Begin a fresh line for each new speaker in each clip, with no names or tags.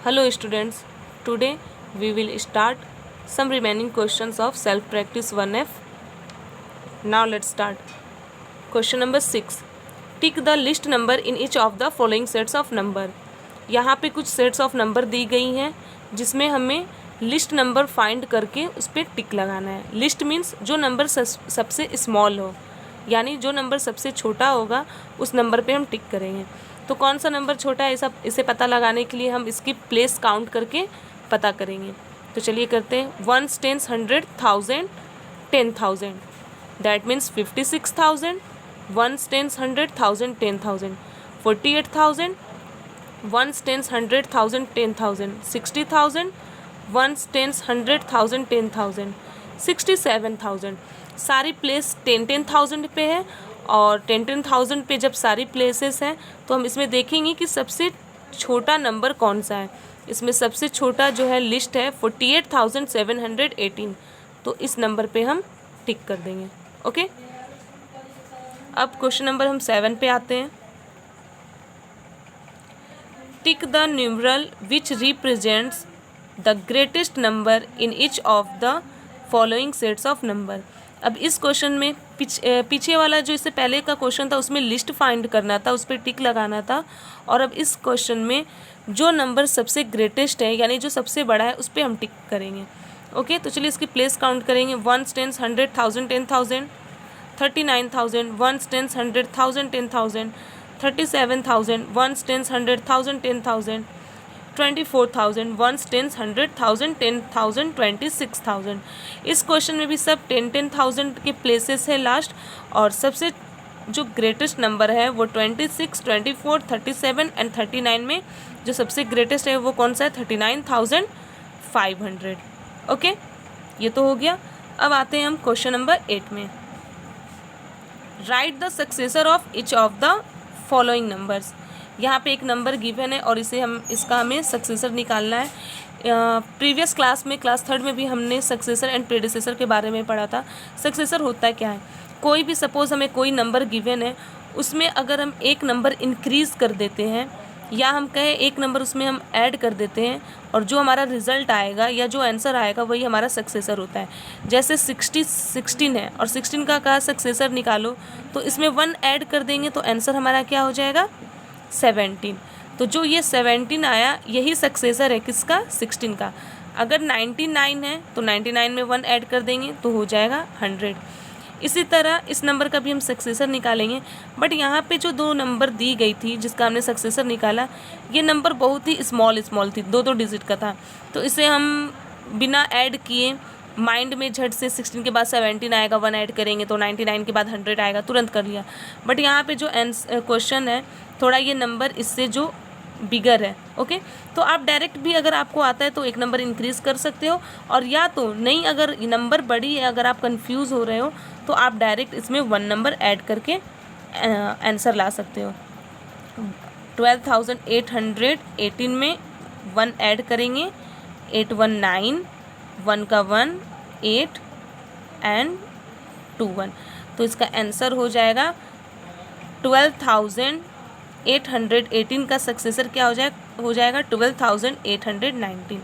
Hello students, today we will start some remaining questions of self practice 1F. Now let's start. Question number 6. Tick the list number in each of the following sets of number. यहाँ पे कुछ sets of number दी गई हैं जिसमें हमें list number find करके उस पर टिक लगाना है. लिस्ट मीन्स जो नंबर सबसे स्मॉल हो, यानी जो नंबर सबसे छोटा होगा उस नंबर पे हम टिक करेंगे. तो कौन सा नंबर छोटा है इसे पता लगाने के लिए हम इसकी प्लेस काउंट करके पता करेंगे. तो चलिए करते हैं. 1 10 100 1000 10,000, दैट मीन्स 56,000. 1 10 100 1000 10,000, 48,000. 1 10 100 1000 10,000, 60,000. 1 10 100 1000 10,000, 67,000. सारी प्लेस 10,000 पे है और 10,000 पे जब सारी प्लेसेस हैं तो हम इसमें देखेंगे कि सबसे छोटा नंबर कौन सा है. इसमें सबसे छोटा जो है लिस्ट है 48,718. तो इस नंबर पे हम टिक कर देंगे. ओके, अब क्वेश्चन नंबर हम 7 पे आते हैं. Tick the numeral which represents the greatest number in each of the following sets of number. अब इस क्वेश्चन में पीछे वाला जो इससे पहले का क्वेश्चन था उसमें लिस्ट फाइंड करना था, उस पर टिक लगाना था. और अब इस क्वेश्चन में जो नंबर सबसे ग्रेटेस्ट है यानी जो सबसे बड़ा है उस पर हम टिक करेंगे. ओके, तो चलिए इसकी प्लेस काउंट करेंगे. 1 10 100 1000 10,000, 39,000. 1 10 100 1000 10,000, 37,000. 1 10 100 1000 10,000, 24,000. 1 10 100 1000 10,000, 26,000. इस क्वेश्चन में भी सब 10,000 के प्लेसेस है लास्ट. और सबसे जो ग्रेटेस्ट नंबर है वो 26, 24, 37 एंड 39 में जो सबसे ग्रेटेस्ट है वो कौन सा है? 39,500. ओके, ये तो हो गया. अब आते हैं हम क्वेश्चन नंबर 8 में. Right the successor of each of the following numbers. यहाँ पे एक नंबर गिवन है और इसका हमें सक्सेसर निकालना है. प्रीवियस क्लास में क्लास 3 में भी हमने सक्सेसर एंड प्रेडिसेसर के बारे में पढ़ा था. सक्सेसर होता है क्या है? कोई भी सपोज हमें कोई नंबर गिवन है, उसमें अगर हम एक नंबर इंक्रीज़ कर देते हैं या हम कहें एक नंबर उसमें हम ऐड कर देते हैं और जो हमारा रिजल्ट आएगा या जो आंसर आएगा वही हमारा सक्सेसर होता है. जैसे 16 है और 16 का कहा सक्सेसर निकालो, तो इसमें 1 ऐड कर देंगे तो आंसर हमारा क्या हो जाएगा? 17. तो जो ये 17 आया यही सक्सेसर है किसका? 16 का. अगर 99 है तो 99 में 1 ऐड कर देंगे तो हो जाएगा 100. इसी तरह इस नंबर का भी हम सक्सेसर निकालेंगे. बट यहाँ पे जो 2 नंबर दी गई थी जिसका हमने सक्सेसर निकाला, ये नंबर बहुत ही स्मॉल थी, 2 डिजिट का था. तो इसे हम बिना ऐड किए माइंड में झट से 16 के बाद 17 आएगा, 1 ऐड करेंगे तो 99 के बाद 100 आएगा, तुरंत कर लिया. बट यहाँ पे जो क्वेश्चन है थोड़ा ये नंबर इससे जो बिगर है. ओके, तो आप डायरेक्ट भी अगर आपको आता है तो एक नंबर इंक्रीज़ कर सकते हो, और या तो नहीं अगर नंबर बड़ी है, अगर आप कंफ्यूज हो रहे हो तो आप डायरेक्ट इसमें 1 नंबर ऐड करके आंसर ला सकते हो. 12,818 में 1 ऐड करेंगे, 8 1 9, 1 का 1 8 एंड 2 1. तो इसका आंसर हो जाएगा 12,818 का सक्सेसर क्या हो जाएगा 12,819.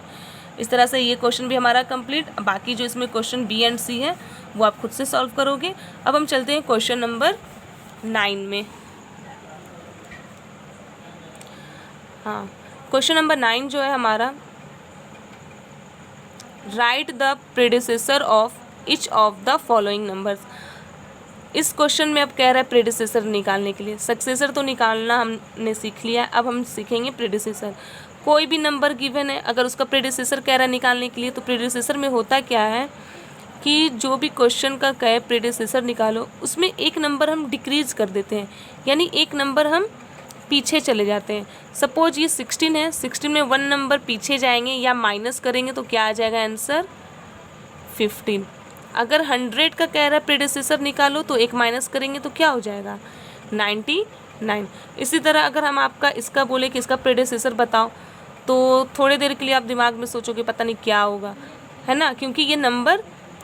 इस तरह से ये क्वेश्चन भी हमारा कंप्लीट. बाकी जो इसमें क्वेश्चन बी एंड सी है वो आप खुद से सॉल्व करोगे. अब हम चलते हैं क्वेश्चन नंबर 9 में. हाँ, क्वेश्चन नंबर 9 जो है हमारा, right the predecessor of each of the following numbers. इस क्वेश्चन में अब कह रहा है प्रेडिसेसर निकालने के लिए. सक्सेसर तो निकालना हमने सीख लिया है, अब हम सीखेंगे प्रेडिसेसर. कोई भी नंबर गिवन है, अगर उसका प्रेडिसेसर कह रहा है निकालने के लिए, तो प्रेडिसेसर में होता क्या है कि जो भी क्वेश्चन का कहे प्रेडिसेसर निकालो, उसमें एक नंबर हम डिक्रीज़ कर देते हैं, यानी एक नंबर हम पीछे चले जाते हैं. सपोज ये 16 है, 16 में 1 नंबर पीछे जाएंगे या माइनस करेंगे तो क्या आ जाएगा आंसर? 15. अगर 100 का कह रहा है प्रेडिसेसर निकालो तो एक माइनस करेंगे तो क्या हो जाएगा? 99. इसी तरह अगर हम आपका इसका बोले कि इसका प्रेडिसेसर बताओ, तो थोड़ी देर के लिए आप दिमाग में सोचोगे पता नहीं क्या होगा, है ना, क्योंकि ये नंबर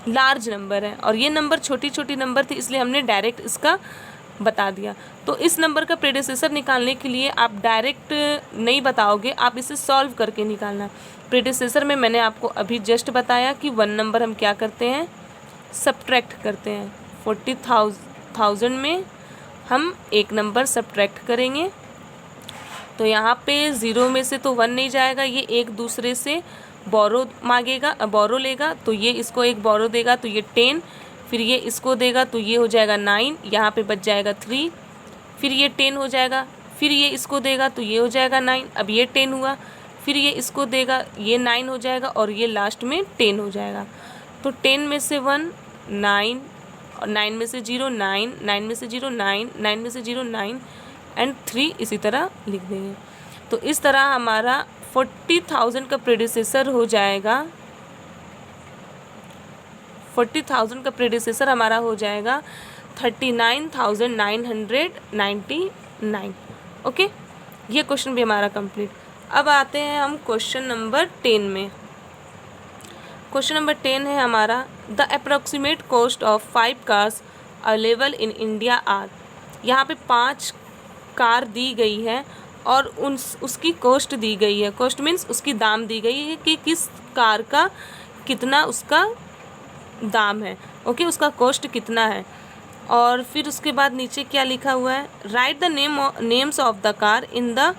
लार्ज नंबर है और ये नंबर छोटी छोटी नंबर थी, इसलिए हमने डायरेक्ट इसका बता दिया। तो इस नंबर का प्रेडिसेसर निकालने के लिए आप डायरेक्ट नहीं बताओगे, आप इसे सॉल्व करके निकालना। प्रेडिसेसर में मैंने आपको अभी जस्ट बताया कि 1 नंबर हम क्या करते हैं, सब्ट्रैक्ट करते हैं। 40,000 में हम 1 नंबर सब्ट्रैक्ट करेंगे। तो यहाँ पे 0 में से तो 1 नहीं जाएगा, ये एक दूसरे से बोरो मांगेगा, बोरो लेगा, तो ये इसको एक बोरो देगा तो ये 10, फिर ये इसको देगा तो ये हो जाएगा 9, यहाँ पे बच जाएगा 3, फिर ये 10 हो जाएगा, फिर ये इसको देगा तो ये हो जाएगा 9, अब ये 10 हुआ, फिर ये इसको देगा, ये 9 हो जाएगा और ये लास्ट में 10 हो जाएगा। तो 10 में से 1 9, और 9 में से 0 9, 9 में से 0 9, 9 में से 0 9 एंड 3 इसी तरह लिख देंगे। तो इस तरह हमारा 40,000 का प्रेडिसेसर हो जाएगा, 40,000 का प्रेडिसेसर हमारा हो जाएगा 39,999। ओके, ये क्वेश्चन भी हमारा कंप्लीट। अब आते हैं हम क्वेश्चन नंबर 10 में। क्वेश्चन नंबर 10 है हमारा, the approximate cost of 5 cars available in India are. यहाँ पे 5 कार दी गई है और उसकी कॉस्ट दी गई है। कॉस्ट मीन्स उसकी दाम दी गई है कि किस कार का कितना उसका दाम है। ओके, उसका कॉस्ट कितना है। और फिर उसके बाद नीचे क्या लिखा हुआ है, right the names of the car in the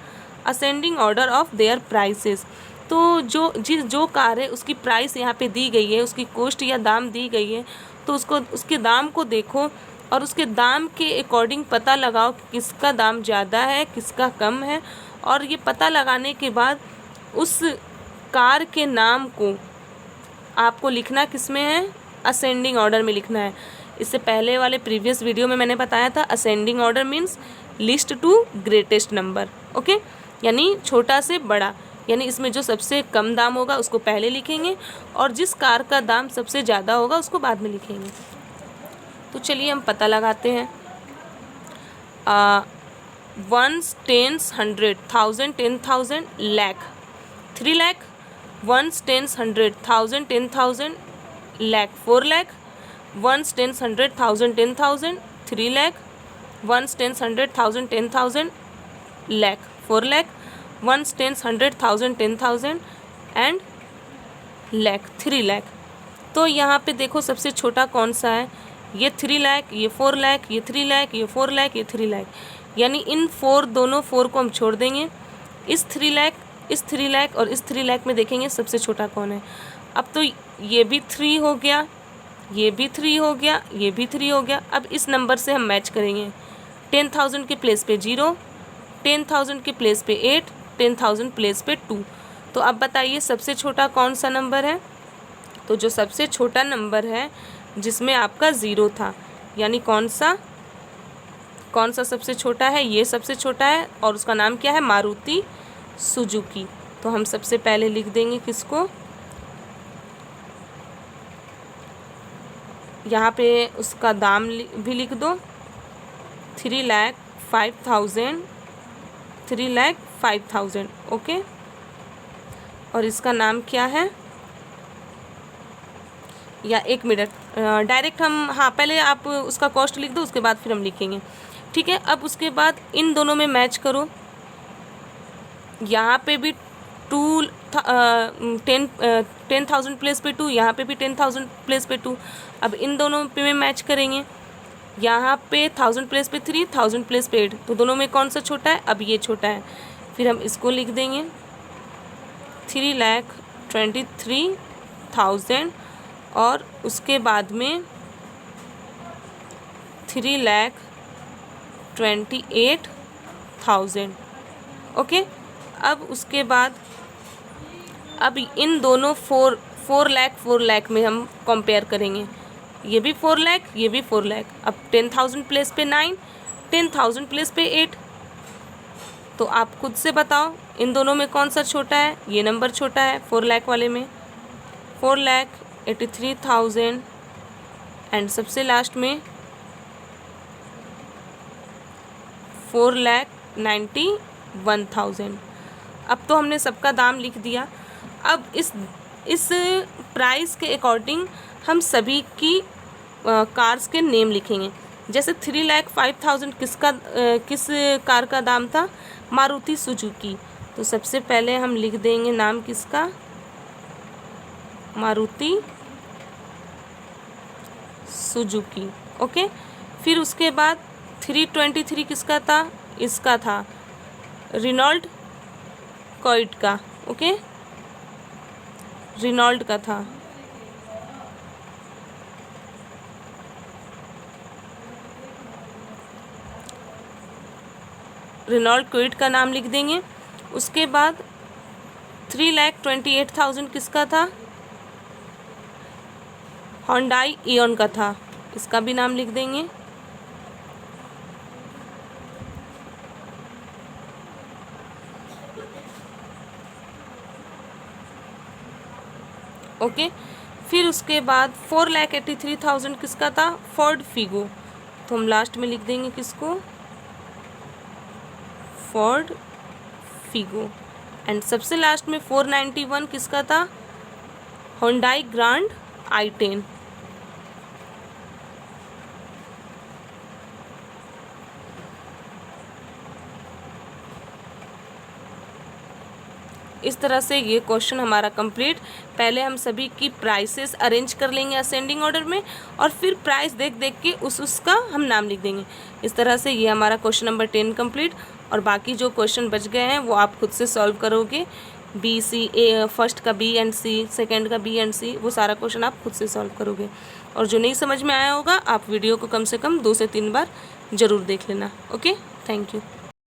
ascending order of their prices. तो जो कार है उसकी प्राइस यहाँ पे दी गई है, उसकी कॉस्ट या दाम दी गई है, तो उसके दाम को देखो और उसके दाम के अकॉर्डिंग पता लगाओ कि किसका दाम ज़्यादा है किसका कम है। और ये पता लगाने के बाद उस कार के नाम को आपको लिखना किस में है, असेंडिंग ऑर्डर में लिखना है। इससे पहले वाले प्रीवियस वीडियो में मैंने बताया था ascending order means least to greatest number. Okay, यानी छोटा से बड़ा, यानी इसमें जो सबसे कम दाम होगा उसको पहले लिखेंगे और जिस कार का दाम सबसे ज़्यादा होगा उसको बाद में लिखेंगे। तो चलिए हम पता लगाते हैं। 1 10 100 1000 10,000 लाख, 3 लाख, 1 10 100 1000 10,000 लाख, 4 लाख, 1 10 100 1000 10,000 3 लाख, 1 10 100 1000 10,000 लाख, 4 लाख, 1 10 100 1000 10,000 एंड लाख, 3 लाख। तो यहाँ पे देखो सबसे छोटा कौन सा है, ये 3 लाख, ये 4 लाख, ये 3 लाख, ये 4 लाख, ये 3 लाख। यानी इन दोनों 4 को हम छोड़ देंगे। इस 3 लाख, इस 3 लाख और इस 3 लाख में देखेंगे सबसे छोटा कौन है। अब तो ये भी 3 हो गया, ये भी 3 हो गया, ये भी 3 हो गया। अब इस नंबर से हम मैच करेंगे। 10,000 के प्लेस पे 0, 10,000 के प्लेस पे 8, 10,000 प्लेस पे 2। तो अब बताइए सबसे छोटा कौन सा नंबर है। तो जो सबसे छोटा नंबर है जिसमें आपका 0 था, यानी कौन सा सबसे छोटा है, ये सबसे छोटा है और उसका नाम क्या है, मारुति सुजुकी। तो हम सबसे पहले लिख देंगे किसको, यहाँ पे उसका दाम भी लिख दो, 3,05,000, 3,05,000। ओके, और इसका नाम क्या है, या 1 मिनट डायरेक्ट हम, हाँ पहले आप उसका कॉस्ट लिख दो उसके बाद फिर हम लिखेंगे। ठीक है, अब उसके बाद इन दोनों में मैच करो। यहाँ पे भी 10,000 प्लेस पे 2, यहाँ पे भी 10,000 प्लेस पे 2। अब इन दोनों पे में मैच करेंगे। यहाँ पे 1000 प्लेस पे 3, 1000 प्लेस पे 8। तो दोनों में कौन सा छोटा है, अब ये छोटा है। फिर हम इसको लिख देंगे 3,23,000 और उसके बाद में 3,28,000। ओके, अब उसके बाद अब इन दोनों 4 लाख में हम कंपेयर करेंगे। ये भी 4 लाख, ये भी 4 लाख। अब 10,000 प्लेस पे 9, 10,000 प्लेस पे 8। तो आप खुद से बताओ इन दोनों में कौन सा छोटा है, ये नंबर छोटा है 4 लाख वाले में। 4,83,000 एंड सबसे लास्ट में 4,91,000। अब तो हमने सबका दाम लिख दिया। अब इस प्राइस के अकॉर्डिंग हम सभी की कार्स के नेम लिखेंगे। जैसे 3,05,000 किस कार का दाम था? मारुति सुजुकी। तो सबसे पहले हम लिख देंगे नाम किसका, मारुति सुजुकी। ओके, फिर उसके बाद 323 किसका था? इसका था रेनॉल्ट क्विड का। ओके, रेनॉल्ट का था। रेनॉल्ट क्विड का नाम लिख देंगे। उसके बाद 3,28,000 किसका था? होंडाई इओन का था, इसका भी नाम लिख देंगे। ओके, फिर उसके बाद 4,83,000 किसका था? Ford Figo. तो हम लास्ट में लिख देंगे किसको? Ford Figo. एंड सबसे लास्ट में 491 किसका था? Hyundai grand i10। इस तरह से ये क्वेश्चन हमारा कंप्लीट। पहले हम सभी की प्राइसेस अरेंज कर लेंगे असेंडिंग ऑर्डर में, और फिर प्राइस देख देख के उसका हम नाम लिख देंगे। इस तरह से ये हमारा क्वेश्चन नंबर 10 कंप्लीट। और बाकी जो क्वेश्चन बच गए हैं वो आप खुद से सॉल्व करोगे। बी सी ए, फर्स्ट का बी एंड सी, सेकेंड का बी एंड सी, वो सारा क्वेश्चन आप खुद से सॉल्व करोगे। और जो नहीं समझ में आया होगा आप वीडियो को कम से कम 2 से 3 बार ज़रूर देख लेना। Okay, thank you.